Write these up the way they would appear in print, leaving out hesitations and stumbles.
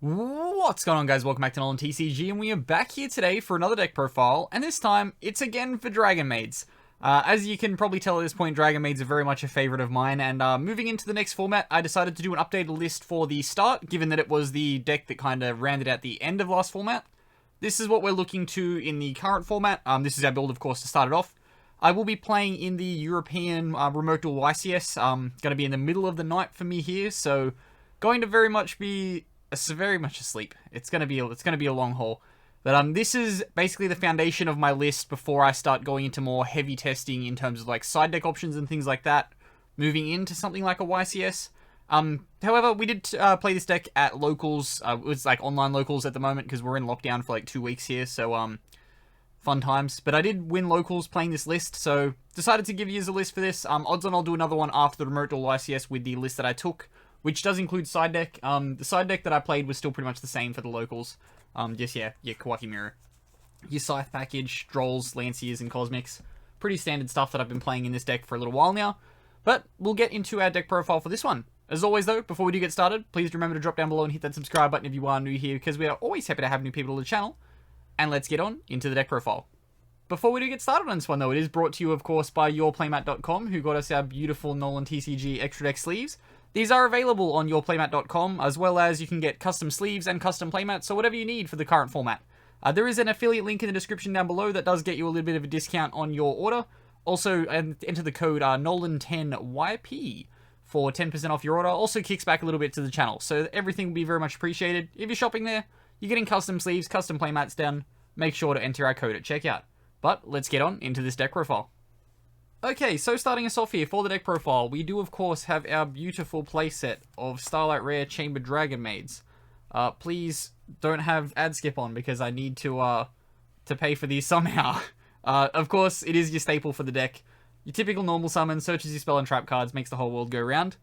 What's going on, guys? Welcome back to NolanTCG, and we are back here today for another deck profile, and this time, it's again for Dragonmaids. As you can probably tell at this point, Dragonmaids are very much a favourite of mine, and moving into the next format, I decided to do an updated list for the start, given that it was the deck that kind of rounded out the end of last format. This is what we're looking to in the current format. This is our build, of course, to start it off. I will be playing in the European Remote Duel YCS. Going to be in the middle of the night for me here, so going to very much be very much asleep. It's gonna be a long haul. But this is basically the foundation of my list before I start going into more heavy testing in terms of like side deck options and things like that. Moving into something like a YCS. However, we did play this deck at locals. It was like online locals at the moment because we're in lockdown for like 2 weeks here. So fun times. But I did win locals playing this list, so decided to give you a list for this. Odds on I'll do another one after the Remote Duel YCS with the list that I took, which does include side deck. The side deck that I played was still pretty much the same for the locals. Your Kawaki Mirror, your Scythe package, Drolls, Lanciers, and Cosmics. Pretty standard stuff that I've been playing in this deck for a little while now. But we'll get into our deck profile for this one. As always though, before we do get started, please remember to drop down below and hit that subscribe button if you are new here, because we are always happy to have new people to the channel. And let's get on into the deck profile. Before we do get started on this one though, it is brought to you of course by yourplaymat.com, who got us our beautiful NolanTCG extra deck sleeves. These are available on yourplaymat.com, as well as you can get custom sleeves and custom playmats, so whatever you need for the current format. There is an affiliate link in the description down below that does get you a little bit of a discount on your order. Also, enter the code NOLAN10YP for 10% off your order. Also kicks back a little bit to the channel, so everything will be very much appreciated. If you're shopping there, you're getting custom sleeves, custom playmats down. Make sure to enter our code at checkout. But let's get on into this deck profile. Okay, so starting us off here for the deck profile, we do of course have our beautiful playset of Starlight Rare Chamber Dragonmaids. Please don't have ad skip on because I need to pay for these somehow. Of course, it is your staple for the deck. Your typical normal summon, searches your spell and trap cards, makes the whole world go round.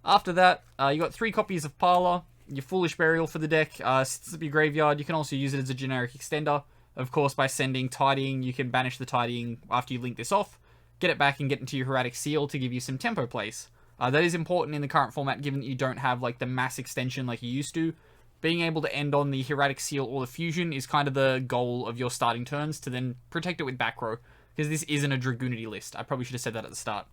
After that, you got 3 copies of Parlor, your Foolish Burial for the deck, sits up your graveyard. You can also use it as a generic extender. Of course, by sending Tidying, you can banish the Tidying after you link this off. Get it back and get into your Hieratic Seal to give you some tempo plays. That is important in the current format, given that you don't have like the mass extension like you used to. Being able to end on the Hieratic Seal or the Fusion is kind of the goal of your starting turns, to then protect it with back row, because this isn't a Dragoonity list. I probably should have said that at the start.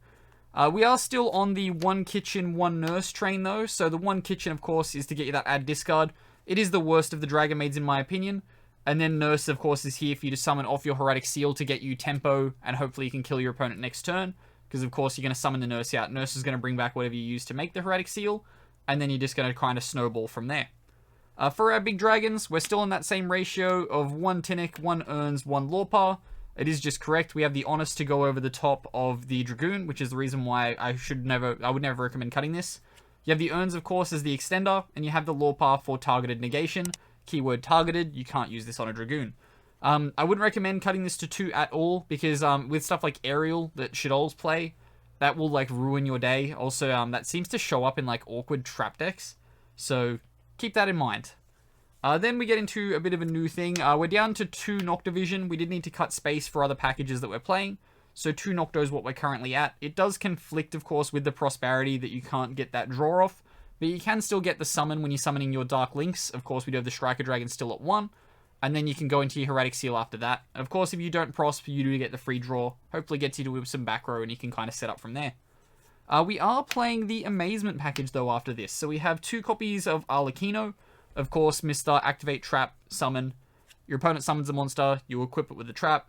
We are still on the 1 Kitchen, 1 Nurse train though, so the 1 Kitchen of course is to get you that add discard. It is the worst of the Dragonmaids in my opinion. And then Nurse, of course, is here for you to summon off your Hieratic Seal to get you tempo, and hopefully you can kill your opponent next turn. Because, of course, you're going to summon the Nurse out. Nurse is going to bring back whatever you use to make the Hieratic Seal, and then you're just going to kind of snowball from there. For our big dragons, we're still in that same ratio of 1 Tinnick, 1 Urns, 1 Lorpa. It is just correct. We have the Honest to go over the top of the Dragoon, which is the reason why I would never recommend cutting this. You have the Urns, of course, as the extender, and you have the Lorpa for targeted negation. Keyword targeted, you can't use this on a Dragoon. I wouldn't recommend cutting this to 2 at all, because with stuff like Aerial that Shadows play, that will like ruin your day. Also, that seems to show up in like awkward trap decks, so keep that in mind. Then we get into a bit of a new thing. We're down to 2 Noctovision. We did need to cut space for other packages that we're playing, so 2 Nocto is what we're currently at. It does conflict, of course, with the Prosperity that you can't get that draw off. But you can still get the summon when you're summoning your Dark Links. Of course, we do have the Striker Dragon still at 1. And then you can go into your Hieratic Seal after that. Of course, if you don't prosper, you do get the free draw. Hopefully gets you to some back row and you can kind of set up from there. We are playing the Amazement package, though, after this. So we have 2 copies of Arlecchino. Of course, Mr. Activate Trap, Summon. Your opponent summons a monster. You equip it with the Trap.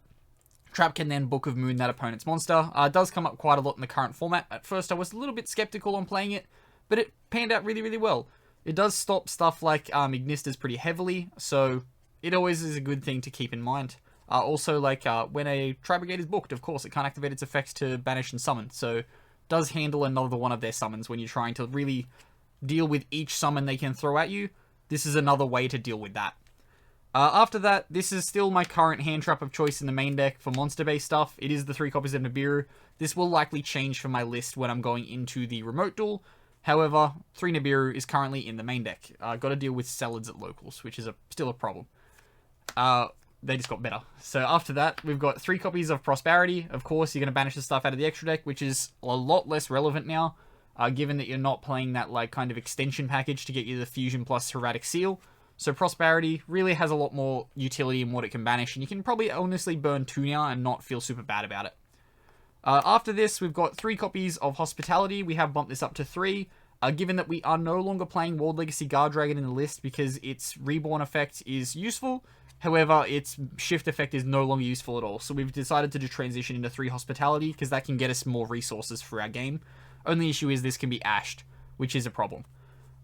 Trap can then Book of Moon that opponent's monster. It does come up quite a lot in the current format. At first, I was a little bit skeptical on playing it, but it panned out really, really well. It does stop stuff like Ignistas pretty heavily, so it always is a good thing to keep in mind. Also, like when a Tri Brigade is booked, of course, it can't activate its effects to banish and summon, so it does handle another one of their summons when you're trying to really deal with each summon they can throw at you. This is another way to deal with that. After that, this is still my current hand trap of choice in the main deck for monster-based stuff. It is the 3 copies of Nibiru. This will likely change from my list when I'm going into the Remote Duel. However, 3 Nibiru is currently in the main deck. Got to deal with Salads at locals, which is still a problem. They just got better. So after that, we've got 3 copies of Prosperity. Of course, you're going to banish the stuff out of the extra deck, which is a lot less relevant now. given that you're not playing that like kind of extension package to get you the Fusion plus Hieratic Seal. So Prosperity really has a lot more utility in what it can banish, and you can probably honestly burn 2 now and not feel super bad about it. After this, we've got 3 copies of Hospitality. We have bumped this up to 3, given that we are no longer playing World Legacy Guard Dragon in the list because its Reborn effect is useful. However, its Shift effect is no longer useful at all. So we've decided to just transition into 3 Hospitality because that can get us more resources for our game. Only issue is this can be ashed, which is a problem.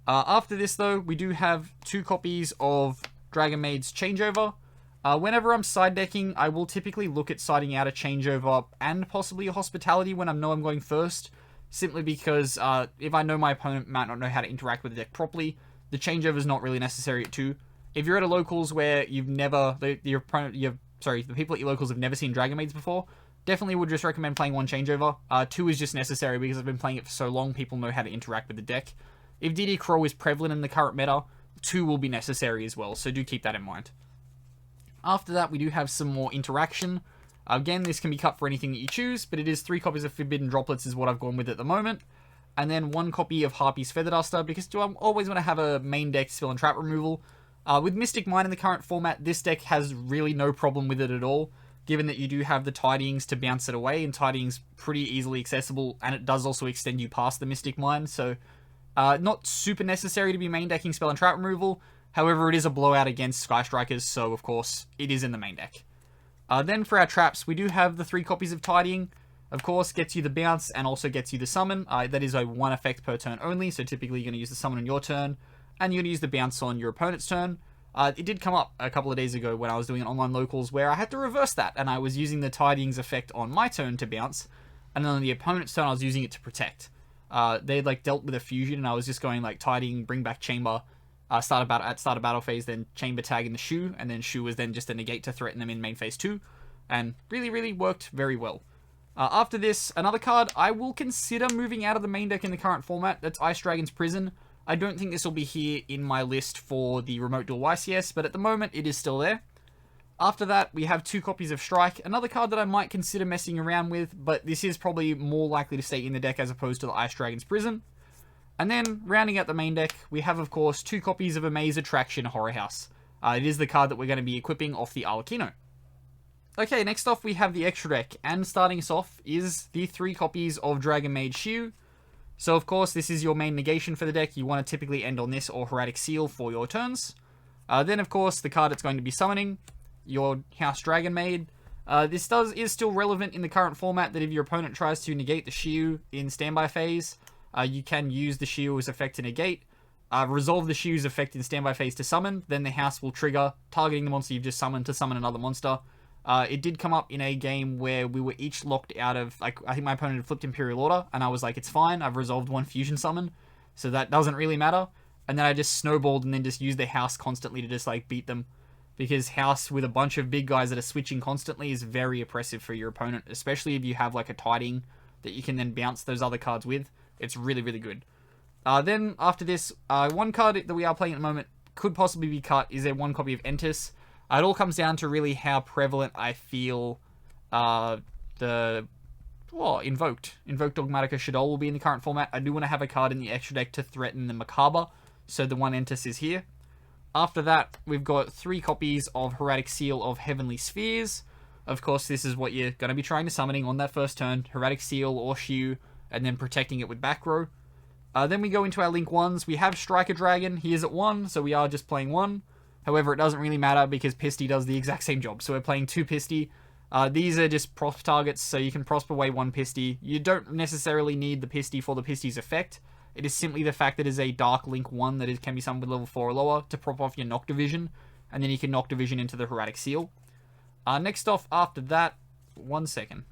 After this, though, we do have 2 copies of Dragonmaid's Changeover. Whenever I'm side decking, I will typically look at siding out a Changeover and possibly a Hospitality when I know I'm going first, simply because if I know my opponent might not know how to interact with the deck properly, the Changeover is not really necessary at 2. If you're at a locals where you've never, the people at your locals have never seen Dragonmaids before, definitely would just recommend playing 1 Changeover. 2 is just necessary because I've been playing it for so long, people know how to interact with the deck. If DD Crow is prevalent in the current meta, 2 will be necessary as well, so do keep that in mind. After that, we do have some more interaction. Again, this can be cut for anything that you choose, but it is 3 copies of Forbidden Droplets is what I've gone with at the moment. And then 1 copy of Harpy's Feather Duster, because I always want to have a main deck spell and trap removal. With Mystic Mine in the current format, this deck has really no problem with it at all, given that you do have the Tidings to bounce it away, and Tidings pretty easily accessible, and it does also extend you past the Mystic Mine, so not super necessary to be main decking spell and trap removal. However, it is a blowout against Sky Strikers, so of course, it is in the main deck. Then for our traps, we do have the 3 copies of Tidying. Of course, gets you the bounce and also gets you the summon. That is a 1 effect per turn only, so typically you're going to use the summon on your turn, and you're going to use the bounce on your opponent's turn. It did come up a couple of days ago when I was doing an online locals where I had to reverse that, and I was using the Tidings effect on my turn to bounce, and then on the opponent's turn I was using it to protect. They like dealt with a fusion, and I was just going like Tidying, bring back Chamber, start of battle phase, then Chamber tag in the Shoe, and then Shoe was then just a negate to threaten them in main phase 2, and really worked very well. After this, another card I will consider moving out of the main deck in the current format, that's Ice Dragon's Prison. I don't think this will be here in my list for the Remote Duel YCS, but at the moment it is still there. After that, we have 2 copies of Strike, another card that I might consider messing around with, but this is probably more likely to stay in the deck as opposed to the Ice Dragon's Prison. And then, rounding out the main deck, we have, of course, 2 copies of Amaze Attraction Horror House. It is the card that we're going to be equipping off the Arlecchino. Okay, next off we have the extra deck, and starting us off is the 3 copies of Dragonmaid Shiu. So, of course, this is your main negation for the deck. You want to typically end on this or Heretic Seal for your turns. Then, of course, the card it's going to be summoning, your House Dragonmaid. This is still relevant in the current format that if your opponent tries to negate the Shiu in standby phase, you can use the Shiu's effect to negate, resolve the Shiu's effect in standby phase to summon, then the house will trigger, targeting the monster you've just summoned to summon another monster. It did come up in a game where we were each locked out of, like, I think my opponent had flipped Imperial Order, and I was like, it's fine, I've resolved 1 fusion summon, so that doesn't really matter. And then I just snowballed and then just used the house constantly to just, like, beat them. Because house with a bunch of big guys that are switching constantly is very oppressive for your opponent, especially if you have, like, a Tiding that you can then bounce those other cards with. It's really good. Then, after this, 1 card that we are playing at the moment could possibly be cut is a 1 copy of Entis. It all comes down to really how prevalent I feel Invoked Dogmatica Shadol will be in the current format. I do want to have a card in the extra deck to threaten the Macabre, so the 1 Entis is here. After that, we've got 3 copies of Heretic Seal of Heavenly Spheres. Of course, this is what you're going to be trying to summoning on that first turn, Heretic Seal or Shiu, and then protecting it with back row. Then we go into our Link 1s. We have Striker Dragon. He is at 1, so we are just playing 1. However, it doesn't really matter because Pisty does the exact same job. So we're playing 2 Pisty. These are just prosp targets, so you can prosper away 1 Pisty. You don't necessarily need the Pisty for the Pisty's effect. It is simply the fact that it is a Dark Link 1 that can be summoned with level 4 or lower to prop off your Noctivision. And then you can Noctivision into the Heretic Seal. Next off, after that, 1 second.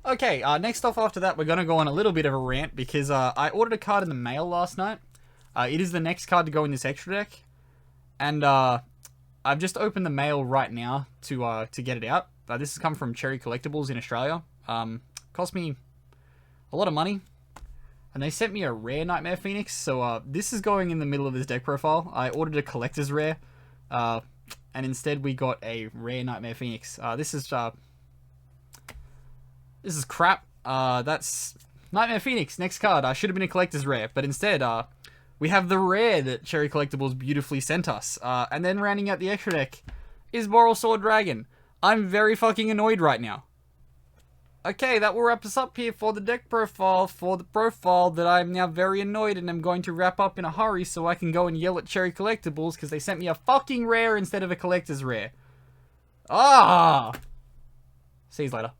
Okay, next off after that, we're going to go on a little bit of a rant because I ordered a card in the mail last night. It is the next card to go in this extra deck. And I've just opened the mail right now to get it out. This has come from Cherry Collectibles in Australia. Cost me a lot of money. And they sent me a rare Nightmare Phoenix, so this is going in the middle of this deck profile. I ordered a collector's rare, and instead we got a rare Nightmare Phoenix. This is crap. That's Nightmare Phoenix, next card. Should have been a collector's rare, but instead, we have the rare that Cherry Collectibles beautifully sent us. And then rounding out the extra deck is Moral Sword Dragon. I'm very fucking annoyed right now. Okay, that will wrap us up here for the deck profile, that I'm now very annoyed and I'm going to wrap up in a hurry so I can go and yell at Cherry Collectibles because they sent me a fucking rare instead of a collector's rare. Ah! See you later.